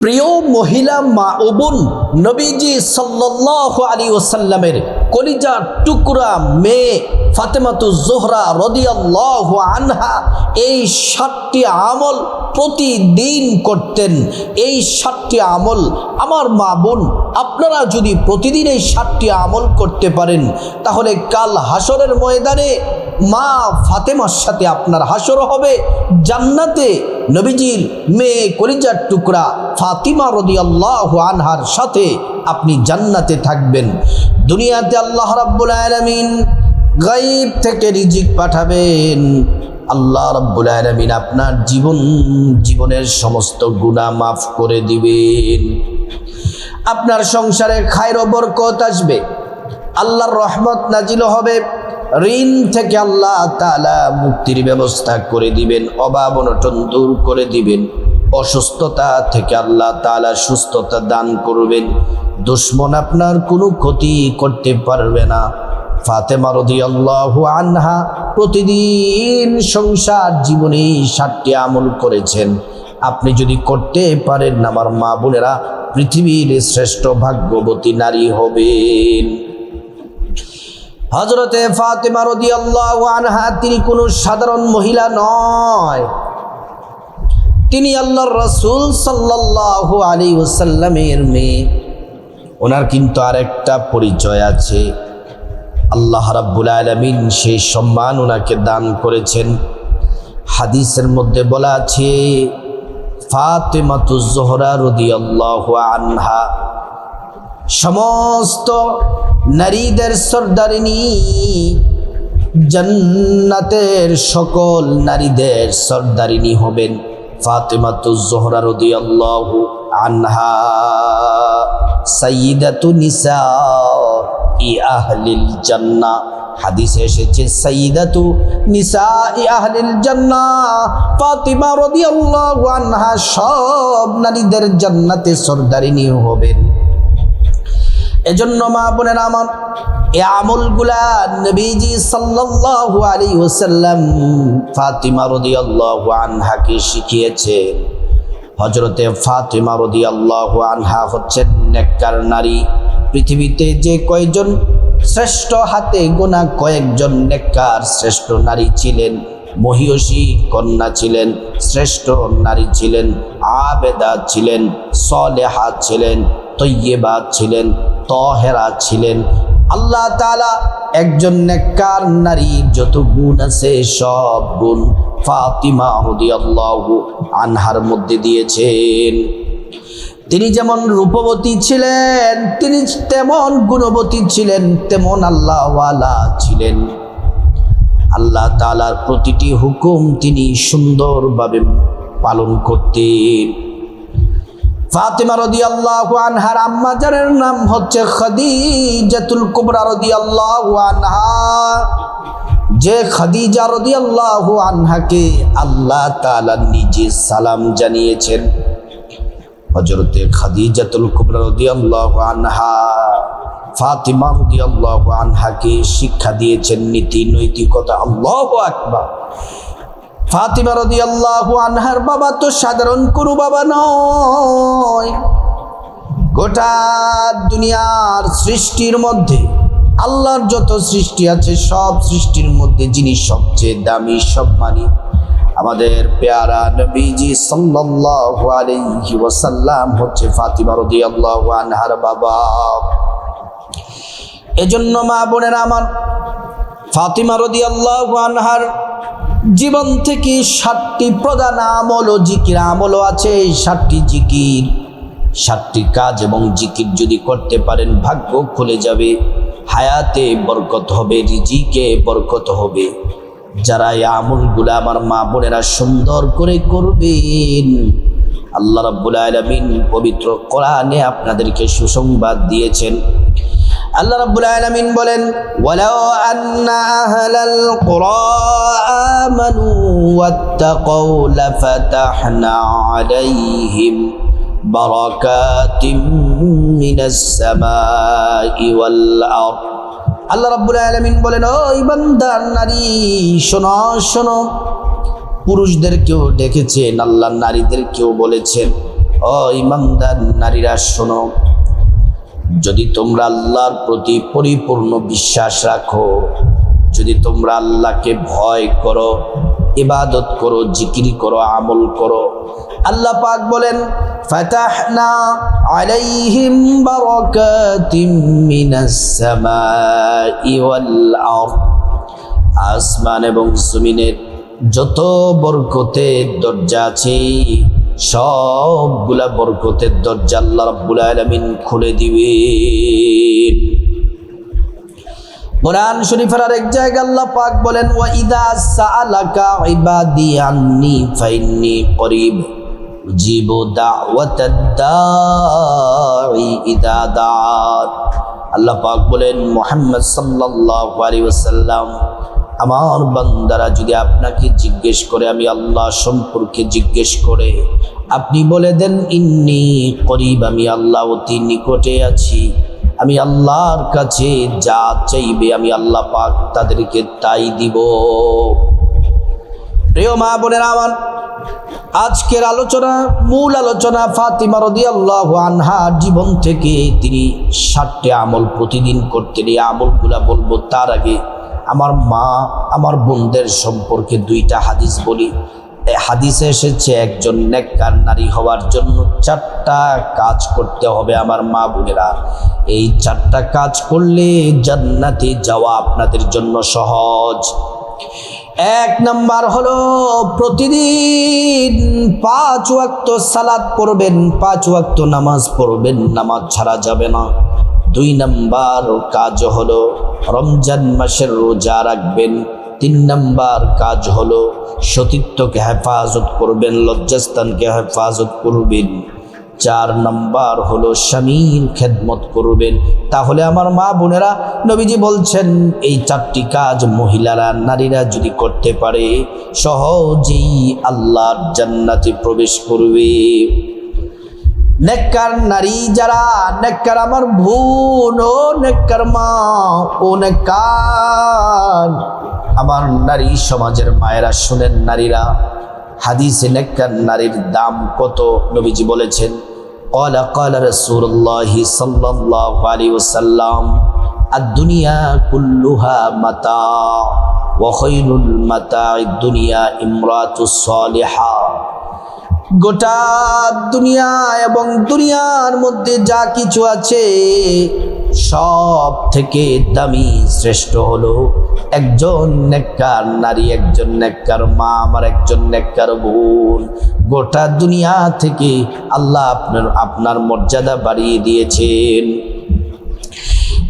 প্রিয় মহিলা মা ও বোন, নবীজি সাল্লাল্লাহু আলাইহি ওয়াসাল্লামের কলিজার টুকরা মেয়ে ফাতেমাতুজ জোহরা রাদিয়াল্লাহু আনহা এই 7টি আমল প্রতিদিন করতেন। এই 7টি আমল আমার মা বোন, আপনারা যদি প্রতিদিন এই 7টি আমল করতে পারেন, তাহলে কাল হাসরের ময়দানে মা ফাতেমার সাথে আপনার হাসর হবে জান্নাতে। নবীজির মেয়ে কলিজার টুকরা ফাতিমা রাদিয়াল্লাহু আনহার সাথে আপনি জান্নাতে থাকবেন। দুনিয়াতে আল্লাহ রাব্বুল আলামিন গায়ব থেকে রিজিক পাঠাবেন। আল্লাহ রাব্বুল আলামিন আপনার জীবনের সমস্ত গুনাহ মাফ করে দিবেন। আপনার সংসারে খায়র ও বরকত আসবে, আল্লাহর রহমত নাজিল হবে, ঋণ থেকে আল্লাহ তাআলা মুক্তির ব্যবস্থা করে দিবেন, অভাব অনটন দূর করে দিবেন, অসুস্থতা থেকে আল্লাহ তাআলা সুস্থতা দান করবেন, দুশমন আপনার কোনো ক্ষতি করতে পারবে না। ফাতেমা রাদিয়াল্লাহু আনহা প্রতিদিন সংসার জীবনে 7টি আমল করেছেন। আপনি যদি করতে পারেন, আমার মা বোনেরা, পৃথিবীর শ্রেষ্ঠ ভাগ্যবতী নারী হবেন। হযরতে ফাতেমা রাদিয়াল্লাহু আনহা তিনি কোনো সাধারণ মহিলা নয়, তিনি আল্লাহর রাসূল সাল্লাল্লাহু আলাইহি ওয়াসাল্লামের মেয়ে। ওনার কিন্তু আরেকটা পরিচয় আছে, আল্লাহ রাব্বুল আলামিন সেই সম্মান ওনাকে দান করেছেন। হাদিসের মধ্যে বলা আছে, ফাতেমাতুজ জোহরা রাদিয়াল্লাহু আনহা সমস্ত নারীদের সরদারিনী, জান্নাতের সকল নারীদের সরদারিনী হবেন ফাতেমাতুজ জোহরা রাদিয়াল্লাহু আনহা, সাইয়্যিদাতুন নিসাই আহলিল জান্নাহ। হাদিসে এসেছে সাইয়্যিদাতু নিসাই আহলিল জান্নাহ, ফাতিমা রাদিয়াল্লাহু আনহা সব নারীদের জান্নাতে সরদারিনী হবেন। এজন্য মা বোনেরা আমার, এই আমলগুলা নবীজি সাল্লাল্লাহু আলাইহি ওয়াসাল্লাম ফাতিমা রাদিয়াল্লাহু আনহাকে শিখিয়েছে। হযরতে ফাতিমা রাদিয়াল্লাহু আনহা হচ্ছেন নেককার নারী। পৃথিবীতে যে কয়জন শ্রেষ্ঠ, হাতে গোনা কয়েকজন নেককার শ্রেষ্ঠ নারী ছিলেন, মহিয়সী কন্যা ছিলেন, শ্রেষ্ঠ নারী ছিলেন, আবেদা ছিলেন, সলেহা ছিলেন, তয়্যিবা ছিলেন, তাহেরা ছিলেন। আল্লাহ তাআলা একজন নেককার নারীর যত গুণ আছে সব গুণ ফাতিমা রাদিয়াল্লাহু আনহার মধ্যে দিয়েছেন। তিনি যেমন রূপবতী ছিলেন, তিনি তেমন গুণবতী ছিলেন, তেমন আল্লাহওয়ালা ছিলেন। আল্লাহ তাআলার প্রতিটি হুকুম তিনি সুন্দরভাবে পালন করতেন। ফাতিমা রাদিয়াল্লাহু আনহার আম্মা জানের নাম হচ্ছে খাদিজাতুল কুবরা রাদিয়াল্লাহু আনহা। যে খাদিজা রাদিয়াল্লাহু আনহাকে আল্লাহ তাআলা নিজে সালাম জানিয়েছেন। হযরতে খাদিজাতুল কুবরা রাদিয়াল্লাহু আনহা ফাতিমা রাদিয়াল্লাহু আনহাকে শিক্ষা দিয়েছেন নীতি নৈতিকতা। আল্লাহু আকবার। ফাতিমা রাদিয়াল্লাহু আনহার বাবা তো সাধারণ কোনো বাবা নয়। গোটা দুনিয়ার সৃষ্টির মধ্যে, আল্লাহর যত সৃষ্টি আছে সব সৃষ্টির মধ্যে যিনি সবচেয়ে দামি সম্মানী, আমাদের পেয়ারা নবীজি সাল্লাল্লাহু আলাইহি ওয়াসাল্লাম হচ্ছে ফাতিমা রাদিয়াল্লাহু আনহার বাবা। এজন্য মা বোনেরা আমার, ফাতিমা রাদিয়াল্লাহু আনহার জীবন থেকে 7টি প্রধান আমল ও জিকির আমলও আছে। এই 7টি জিকির, 7টি কাজ এবং জিকির যদি করতে পারেন, ভাগ্য খুলে যাবে, হায়াতে বরকত হবে, রিজিকে বরকত হবে। যারা এই আমলগুলো আমার মা বোনেরা সুন্দর করে করবেন, আল্লাহ রাব্বুল আলামিন পবিত্র কোরআনে আপনাদেরকে সুসংবাদ দিয়েছেন। আল্লাহ রাব্বুল আলামিন বলেন, ওয়ালাউ আন্না আহলাল কুরা আমানু ওয়াত্তাকাউ লাফাতাহনা আলাইহিম বারাকাতিম মিনাস সামাই ওয়াল আরদ। আল্লাহ রাব্বুল আলামিন বলেন, ও ইমানদার নারী, শোনো শোনো, পুরুষদেরকেও ডেকেছেন, আল্লাহ নারীদেরকেও বলেছেন, ও ইমানদার নারীরা শোনো, যদি তোমরা আল্লাহর প্রতি পরিপূর্ণ বিশ্বাস রাখো, যদি তোমরা আল্লাহকে ভয় করো, ইবাদত করো, জিকির করো, আমল করো, আল্লাহ পাক বলেন ফাতাহনা আলাইহিম বারাকাতিম মিনাস সামাই ওয়াল আরদ, আসমান এবং জমিনের যত বরকতের দরজা আছে সবগুলা বরকতের দরজা আল্লাহ রাব্বুল আলামিন খুলে দিবেন। কোরআন শরীফের আরেক জায়গায় আল্লাহ পাক বলেন ওয়া ইযা সাআলাকা ইবাদি আন্নী ফাইন্নী করিব উজিবু দাওয়াতাদ দাঈ ইযা দাআত। আল্লাহ পাক বলেন মুহাম্মদ সাল্লাল্লাহু আলাইহি ওয়াসাল্লাম, আমার বান্দারা যদি আপনাকে জিজ্ঞেস করে, আমি আল্লাহ সম্পর্কে জিজ্ঞেস করে, আপনি বলে দেন ইন্নী করিব, আমি আল্লাহ অতি নিকটে আছি, আমি আল্লাহর কাছে যা চাইবে আমি আল্লাহ পাক তাদেরকে তাই দিব। প্রিয় মা বোনেরা আমার, আজকের আলোচনা, মূল আলোচনা ফাতিমা রাদিয়াল্লাহু আনহার জীবন থেকে তিনি 7টি আমল প্রতিদিন করতেন। এই আমলগুলা বলবো তার আগে আমার মা, আমার বোনদের সম্পর্কে 2টা হাদিস বলি। এই হাদিসে এসেছে একজন নেককার নারী হওয়ার জন্য 4টা কাজ করতে হবে আমার মা বোনেরা। এই 4টা কাজ করলে জান্নাতে যাওয়া আপনাদের জন্য সহজ। 1 নাম্বার হলো প্রতিদিন 5 ওয়াক্ত সালাত পড়বেন, 5 ওয়াক্ত নামাজ পড়বেন, নামাজ ছাড়া যাবে না। 2 নাম্বার কাজ হলো রমজান মাসের রোজা রাখবেন। 3 নাম্বার কাজ হলো সতীত্বকে হেফাজত করবেন, লজ্জাস্থানকে হেফাজত করবেন। 4 নাম্বার হলো স্বামীর খেদমত করবেন। তাহলে আমার মা বোনেরা, নবীজি বলছেন এই 4টি কাজ মহিলারা, নারীরা যদি করতে পারে সহজেই আল্লাহর জান্নাতে প্রবেশ করবে। নেককার নারী যারা, নেককার আমার বোন ও নেককার মা ও নেককার আমার নারী সমাজের মায়েরা শুনেন, নারীরা, হাদিসে নেককার নারীর দাম কত নবীজি বলেছেন। ক্বালা ক্বালা রাসূলুল্লাহ সাল্লাল্লাহু আলাইহি ওয়াসাল্লাম আদ-দুনিয়া কুল্লুহা মাতা ওয়া খায়রুল মাতা'id দুনিয়া ইমরাতুস সালিহা। গোটা দুনিয়া এবং দুনিয়ার মধ্যে যা কিছু আছে সব থেকে দামি শ্রেষ্ঠ হলো একজন নেককার নারী, একজন নেককার মা, আমার একজন নেককার বোন। গোটা দুনিয়া থেকে আল্লাহ আপনার মর্যাদা বাড়িয়ে দিয়েছেন।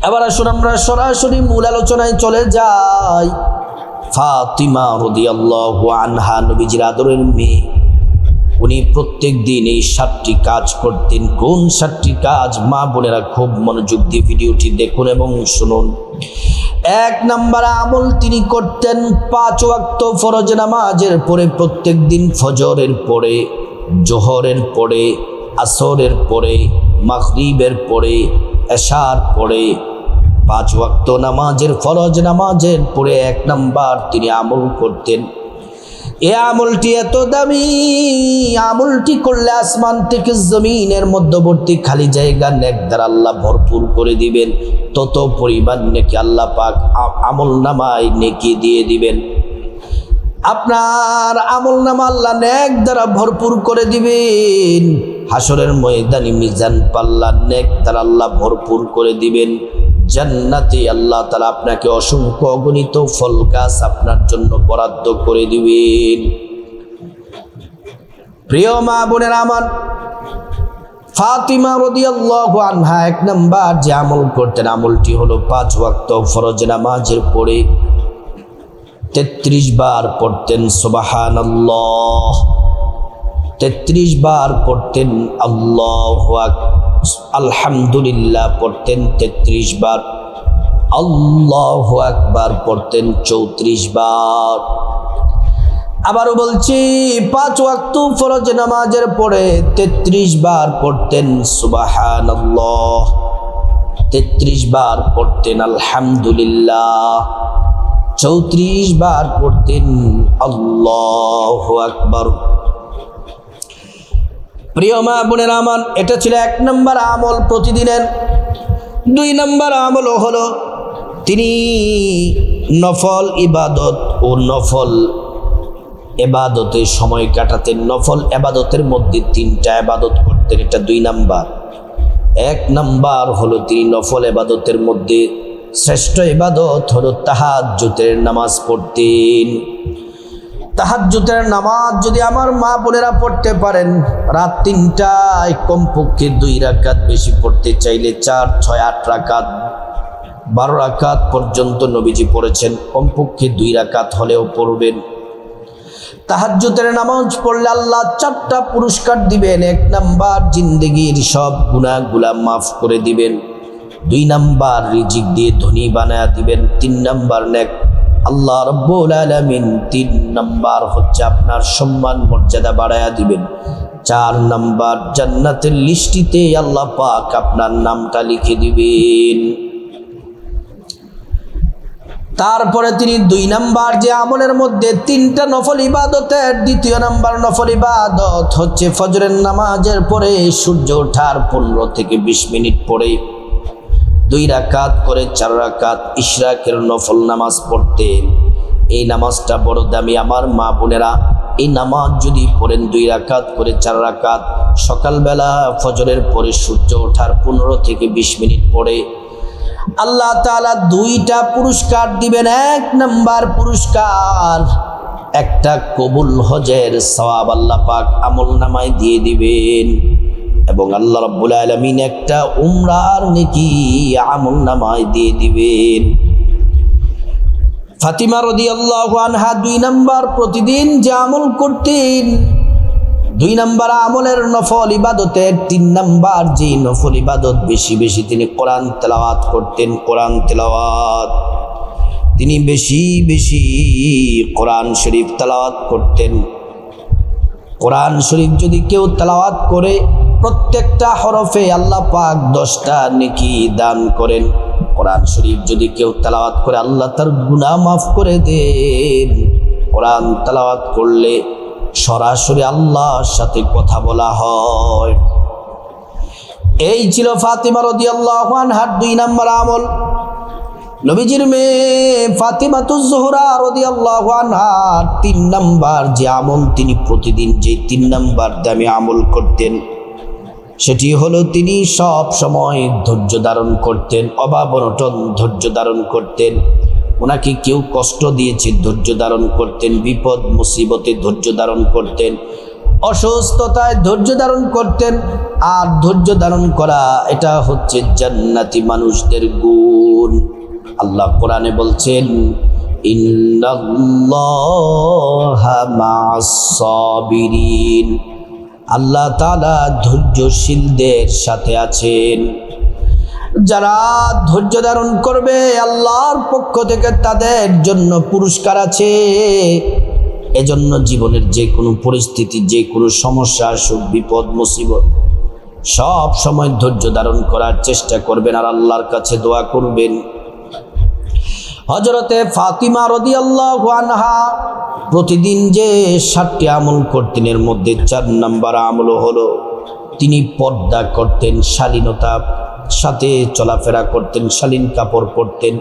এবার আসুন আমরা সরাসরি মূল আলোচনায় চলে যাই। ফাতিমা রাদিয়াল্লাহু আনহা নবীজির আদরের মেয়ে, উনি প্রত্যেক দিন এই 7টি কাজ করতেন। কোন 7টি কাজ? মা বোনেরা খুব মনোযোগ দিয়ে ভিডিওটি দেখুন এবং শুনুন। 1 নাম্বার আমল তিনি করতেন 5 ওয়াক্ত ফরজ নামাজের পরে, প্রত্যেক দিন ফজরের পরে, জোহরের পরে, আসরের পরে, মাগরিবের পরে, এশার পরে 5 ওয়াক্ত নামাজের ফরজ নামাজের পরে 1 নাম্বার তিনি আমল করতেন। এই আমলটি এত দামি, আমলটি করলে আসমান থেকে জমিনের মধ্যবর্তী খালি জায়গা নেক দ্বারা আল্লাহ ভরপুর করে দিবেন। তত পরিমাণ নেকি আল্লাহ পাক আমল নামায় নেকি দিয়ে দিবেন। আপনার আমল নামা আল্লাহ নেক দ্বারা ভরপুর করে দিবেন। হাসরের ময়দানে মিজান পাল্লা নেক দ্বারা আল্লাহ ভরপুর করে দিবেন। জান্নাতে আল্লাহ তাআলা আপনাকে অসংখ্য অগণিত ফল গাছ আপনার জন্য বরাদ্দ করে দিবেন। প্রিয় মা বোনেরা আমার, ফাতিমা রাদিয়াল্লাহু আনহা 1 নাম্বার যে আমল করতেন, আমলটি হলো 5 ওয়াক্ত ফরজ নামাজের পরে 33 বার পড়তেন সুবহানাল্লাহ, 33 বার পড়তেন আল্লাহু আকবার, আলহামদুলিল্লাহ পড়তেন 33 বার, আল্লাহু আকবার পড়তেন 34 বার। আবারও বলছি, 5 ওয়াক্ত ফরজ নামাজের পরে 33 বার পড়তেন সুবহানাল্লাহ, 33 বার পড়তেন আলহামদুলিল্লাহ, 34 বার পড়তেন আল্লাহু আকবার। প্রিয় মা বোনেরা আমার, এটা ছিল 1 নম্বর আমল প্রতিদিনের। 2 নম্বর আমল হলো তিনি নফল ইবাদত ও নফল এবাদতে সময় কাটাতেন। নফল এবাদতের মধ্যে 3টা এবাদত করতেন, এটা 2 নাম্বার। 1 নাম্বার হলো তিনি নফল এবাদতের মধ্যে শ্রেষ্ঠ ইবাদত হলো তাহাজ্জুদের নামাজ পড়তেন। তাহাজ্জুদের নামাজ যদি আমার মা বোনেরা পড়তে পারেন, রাত 3টায় কমপক্ষে 2 রাকাত, বেশি পড়তে চাইলে 4, 6, 8 রাকাত, 12 রাকাত পর্যন্ত নবীজি পড়েছেন। কমপক্ষে 2 রাকাত হলেও পড়বেন। তাহাজ্জুদের নামাজ পড়লে আল্লাহ 4টা পুরস্কার দিবেন। 1 নাম্বার জিন্দেগির সব গুনাহগুলা মাফ করে দিবেন। 2 নাম্বার রিজিক দিয়ে ধনী বানায়া দিবেন। 3 নাম্বার নেক আল্লাহ রাব্বুল আলামিন 3 নাম্বার হচ্ছে আপনার সম্মান মর্যাদা বাড়ায়া দিবেন। 4 নাম্বার জান্নাতের লিস্টিতে আল্লাহ পাক আপনার নামটা লিখে দিবেন। তারপরে তিনি 2 নাম্বার যে আমলের মধ্যে 3টা নফল ইবাদতের 2য় নাম্বার নফল ইবাদত হচ্ছে ফজরের নামাজের পরে সূর্য ওঠার 15 থেকে 20 মিনিট পরে 2 রাকাত করে 4 রাকাত ইশরাকের নফল নামাজ পড়তেন। এই নামাজটা বড় দামি আমার মা বোনেরা। এই নামাজ যদি পড়েন 2 রাকাত করে 4 রাকাত সকালবেলা ফজরের পরে সূর্য ওঠার 15 থেকে 20 মিনিট পরে, আল্লাহ তাআলা 2টা পুরস্কার দিবেন। 1 নাম্বার পুরস্কার একটা কবুল হজের সওয়াব আল্লাহ পাক আমল নামায় দিয়ে দিবেন, এবং আল্লাহ রাব্বুল আলামিন একটা উমরার নেকি আমল নামায় দিয়ে দিবেন। ফাতিমা রাদিয়াল্লাহু আনহা 2 নাম্বার প্রতিদিন যে আমল করতেন, 2 নাম্বার আমলের নফল ইবাদতের 3 নাম্বার যে নফল ইবাদত বেশি বেশি তিনি কোরআন তেলাওয়াত করতেন। কোরআন তেলাওয়াত তিনি বেশি বেশি কোরআন শরীফ তেলাওয়াত করতেন। কোরআন শরীফ যদি কেউ তেলাওয়াত করে প্রত্যেকটা হরফে আল্লাহ পাক 10টা নেকি দান করেন। কোরআন শরীফ যদি কেউ তেলাওয়াত করে আল্লাহ তার গুনাহ মাফ করে দেন। কোরআন তেলাওয়াত করলে সরাসরি আল্লাহর সাথে কথা বলা হয়। এই ছিল ফাতিমা রাদিয়াল্লাহু আনহার 2 নাম্বার আমল। নবীজির মেয়ে ফাতিমাতুজ জোহরা রাদিয়াল্লাহু আনহার 3 নাম্বার যে আমল তিনি প্রতিদিন যে 3 নাম্বার দামি আমল করতেন, সেটি হলো তিনি সব সময় ধৈর্য ধারণ করতেন। অভাব অনটন ধৈর্য ধারণ করতেন। ওনাকে কেউ কষ্ট দিয়েছে ধৈর্য ধারণ করতেন। বিপদ মুসিবতে ধৈর্য ধারণ করতেন। অসুস্থতায় ধৈর্য ধারণ করতেন। আর ধৈর্য ধারণ করা এটা হচ্ছে জান্নাতি মানুষদের গুণ। আল্লাহ কোরআনে বলছেন, ইন্নাল্লাহা মা'আস সাবিরিন, আল্লাহ তাআলা ধৈর্যশীলদের সাথে আছেন। যারা ধৈর্য ধারণ করবে আল্লাহর পক্ষ থেকে তাদের জন্য পুরস্কার আছে। এজন্য জীবনের যে কোনো পরিস্থিতি, যে কোনো সমস্যা, সুখ বিপদ মুসিবত সব সময় ধৈর্য ধারণ করার চেষ্টা করবেন আর আল্লাহর কাছে দোয়া করবেন। হযরতে ফাতিমা রাদিয়াল্লাহু আনহা প্রতিদিন যে 7টি আমল করতেন, এর মধ্যে 4 নাম্বার আমল হলো তিনি পর্দা করতেন, শালীনতা সাথে চলাফেরা করতেন, শালীন কাপড় পরতেন,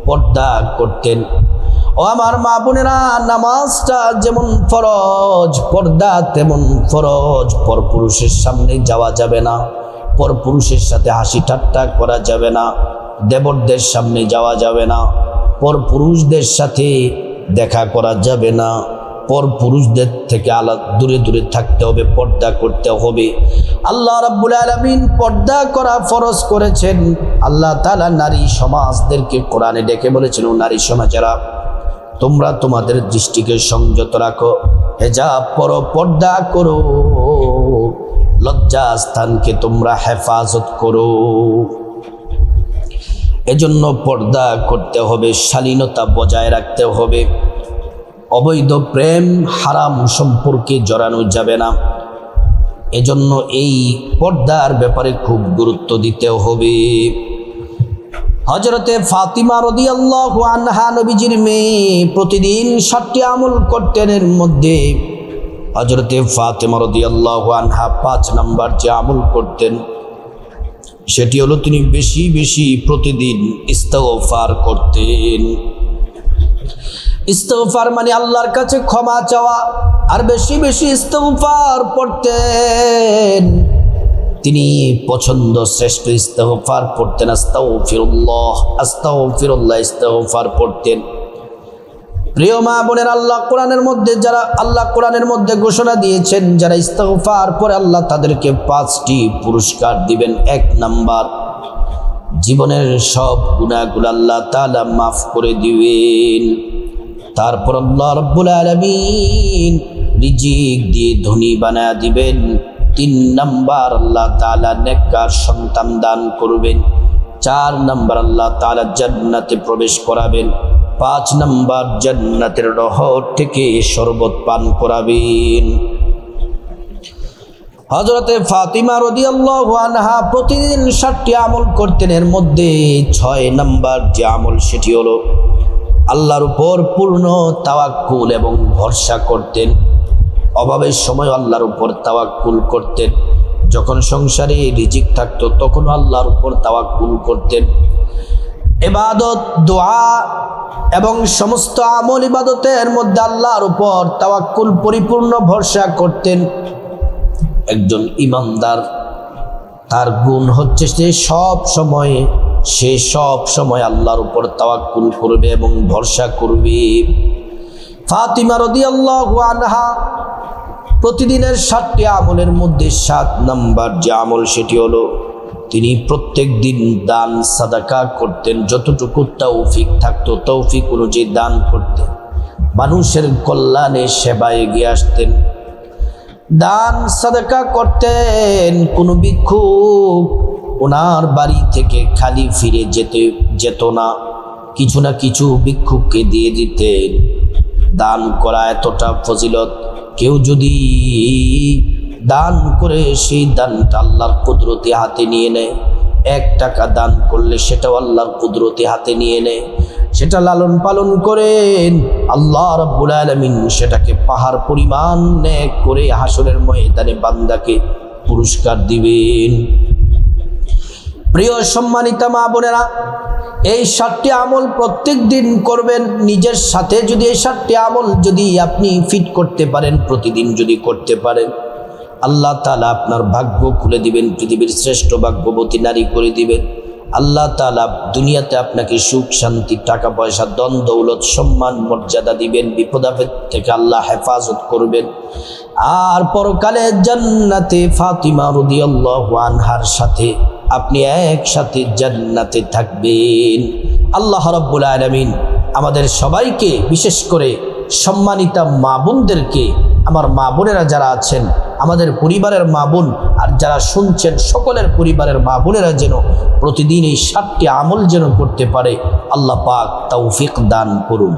পর্দা করতেন। ও আমার মা বোনেরা, নামাজটা যেমন ফরজ, পর্দা তেমন ফরজ। পরপুরুষের সামনে যাওয়া যাবে না, পরপুরুষের সাথে হাসি ঠাট্টা করা যাবে না, দেবরদের সামনে যাওয়া যাবে না, পরপুরুষদের সাথে দেখা করা যাবে না, পরপুরুষদের থেকে আলাদা দূরে দূরে থাকতে হবে, পর্দা করতে হবে। আল্লাহ রাব্বুল আলামিন পর্দা করা ফরজ করেছেন। আল্লাহ তাআলা নারী সমাজদেরকে কোরআনে ডেকে বলেছেন, ও নারী সমাজেরা, তোমরা তোমাদের দৃষ্টিকে সংযত রাখো, হেজাব পরো, পর্দা করো, লজ্জা স্থানকে তোমরা হেফাজত করো। এজন্য পর্দা করতে হবে, শালীনতা বজায় রাখতে হবে। অবৈধ প্রেম হারাম সম্পর্কে জড়ানো যাবে না। এজন্য এই পর্দার ব্যাপারে খুব গুরুত্ব দিতে হবে। হযরতে ফাতিমা রাদিয়াল্লাহু আনহা নবীজির মেয়ে প্রতিদিন 7টি আমল করতেন। এর মধ্যে হযরতে ফাতেমা রাদিয়াল্লাহু আনহা 5 নাম্বার যে আমল করতেন সেটি হলো তিনি বেশি বেশি প্রতিদিন ইস্তিগফার করতেন। ইস্তিগফার মানে আল্লাহর কাছে ক্ষমা চাওয়া, আর বেশি বেশি ইস্তিগফার পড়তেন। তিনি পছন্দ শ্রেষ্ঠ ইস্তিগফার পড়তেন আস্তাগফিরুল্লাহ আস্তাগফিরুল্লাহ, ইস্তিগফার পড়তেন। প্রিয় মা বোনের, আল্লাহ কোরআনের মধ্যে ঘোষণা দিয়েছেন যারা ইস্তিগফার পরে আল্লাহ তাদেরকে 5টি পুরস্কার দিবেন। 1 নাম্বার, জীবনের সব গুনাহগুলো আল্লাহ তাআলা মাফ করে দিবেন। তারপর আল্লাহ রাব্বুল আলামিন রিজিক দিয়ে ধনী বানায় দিবেন। 3 নাম্বার, আল্লাহ তাআলা নেককার সন্তান দান করবেন। 4 নাম্বার, আল্লাহ তাআলা জান্নাতে প্রবেশ করাবেন। 5 নাম্বার, জান্নাতের নহর থেকে শরবত পান করাবেন। হযরতে ফাতিমা রাদিয়াল্লাহু আনহা প্রতিদিন 7টি আমল করতেন। এর মধ্যে 6 নাম্বার যে আমল সেটি হলো আল্লাহর উপর পূর্ণ তাওয়াক্কুল এবং ভরসা করতেন। অভাবের সময় আল্লাহর উপর তাওয়াক্কুল করতেন। যখন সংসারে রিজিক থাকতো তখন আল্লাহর উপর তাওয়াক্কুল করতেন। ইবাদত, দোয়া এবং সমস্ত আমল ইবাদতের মধ্যে আল্লাহর উপর তাওয়াক্কুল পরিপূর্ণ ভরসা করতেন। একজন ঈমানদার তার গুণ হচ্ছে সে সব সময় আল্লাহর উপর তাওয়াক্কুল করবে এবং ভরসা করবে। ফাতিমা রাদিয়াল্লাহু আনহা প্রতিদিনের 7টি আমলের মধ্যে 7 নাম্বার যে আমল সেটি হলো তিনি প্রত্যেক দিন দান সাদাকা করতেন। যতটুকু তৌফিক থাকতো তৌফিক অনুযায়ী দান করতেন। মানুষের কল্যাণে সেবায় এগিয়ে আসতেন, দান সাদাকা করতেন। কোনো ভিক্ষুক ওনার বাড়ি থেকে খালি ফিরে যেত না, কিছু না কিছু ভিক্ষুককে দিয়ে দিতেন। দান করা এতটা ফজিলত, কেউ যদি দান করে সেই দানটা আল্লাহর কুদরতি হাতে নিয়ে নেয়। 1 টাকা দান করলে সেটাও আল্লাহর কুদরতি হাতে নিয়ে নেয়। সেটা লালন পালন করেন, আল্লাহ রাব্বুল আলামিন সেটাকে পাহাড় পরিমাণ নেক করে হাসরের ময়দানে বান্দাকে পুরস্কার দিবেন। প্রিয় সম্মানিতা মা বোনেরা, এই 7টি আমল প্রত্যেক দিন করবেন। নিজের সাথে যদি এই 7টি আমল যদি আপনি ফিট করতে পারেন, প্রতিদিন যদি করতে পারেন, আল্লাহ তাআলা আপনার ভাগ্য খুলে দিবেন, পৃথিবীর শ্রেষ্ঠ ভাগ্যবতী নারী করে দিবেন। আল্লাহ তাআলা দুনিয়াতে আপনাকে সুখ শান্তি, টাকা পয়সা, ধন দৌলত, সম্মান মর্যাদা দিবেন। বিপদ আপদ থেকে আল্লাহ হেফাজত করবেন। আর পরকালে জান্নাতে ফাতিমা রাদিয়াল্লাহু আনহার সাথে আপনি একসাথে জান্নাতে থাকবেন। আল্লাহ রাব্বুল আলামিন আমাদের সবাইকে, বিশেষ করে সম্মানিতা মা বোনদেরকে, আমার মা বোনেরা যারা আছেন, আমাদের পরিবারের মা বোন আর যারা শুনছেন সকলের পরিবারের মা বোনেরা যেন প্রতিদিন এই 7টি আমল যেন করতে পারে, আল্লাহ পাক তৌফিক দান করুন।